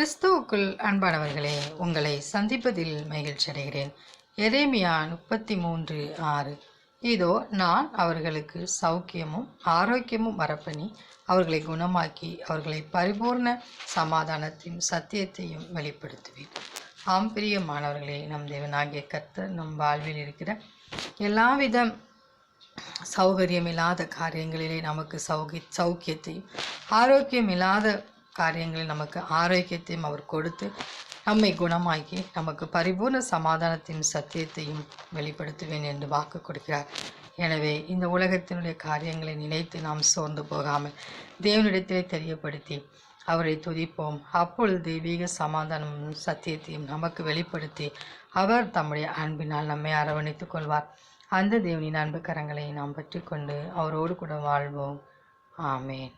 கிறிஸ்துவுக்குள் அன்பானவர்களே, உங்களை சந்திப்பதில் மகிழ்ச்சி அடைகிறேன். எரேமியா 33:6. இதோ நான் அவர்களுக்கு சௌக்கியமும் ஆரோக்கியமும் வரப்பண்ணி அவர்களை குணமாக்கி அவர்களை பரிபூர்ண சமாதானத்தின் சத்தியத்தையும் வெளிப்படுத்துவேன். ஆம் பிரியமானவர்களே, நம் தேவனாகிய கர்த்தர் நம் வாழ்வில் இருக்கிற எல்லாவித சௌகரியமில்லாத காரியங்களிலே நமக்கு சௌக்கியத்தையும் ஆரோக்கியமில்லாத காரியங்களில் நமக்கு ஆரோக்கியத்தையும் அவர் கொடுத்து நம்மை குணமாக்கி நமக்கு பரிபூர்ண சமாதானத்தின் சத்தியத்தையும் வெளிப்படுத்துவேன் என்று வாக்கு கொடுக்கிறார். எனவே இந்த உலகத்தினுடைய காரியங்களை நினைத்து நாம் சோர்ந்து போகாமல் தேவனிடத்திலே தெரியப்படுத்தி அவரை துதிப்போம். அப்பொழுது தெய்வீக சமாதானமும் சத்தியத்தையும் நமக்கு வெளிப்படுத்தி அவர் தம்முடைய அன்பினால் நம்மை அரவணைத்துக் கொள்வார். அந்த தேவனின் அன்பு கரங்களை நாம் பற்றி கொண்டு அவரோடு கூட வாழ்வோம். ஆமேன்.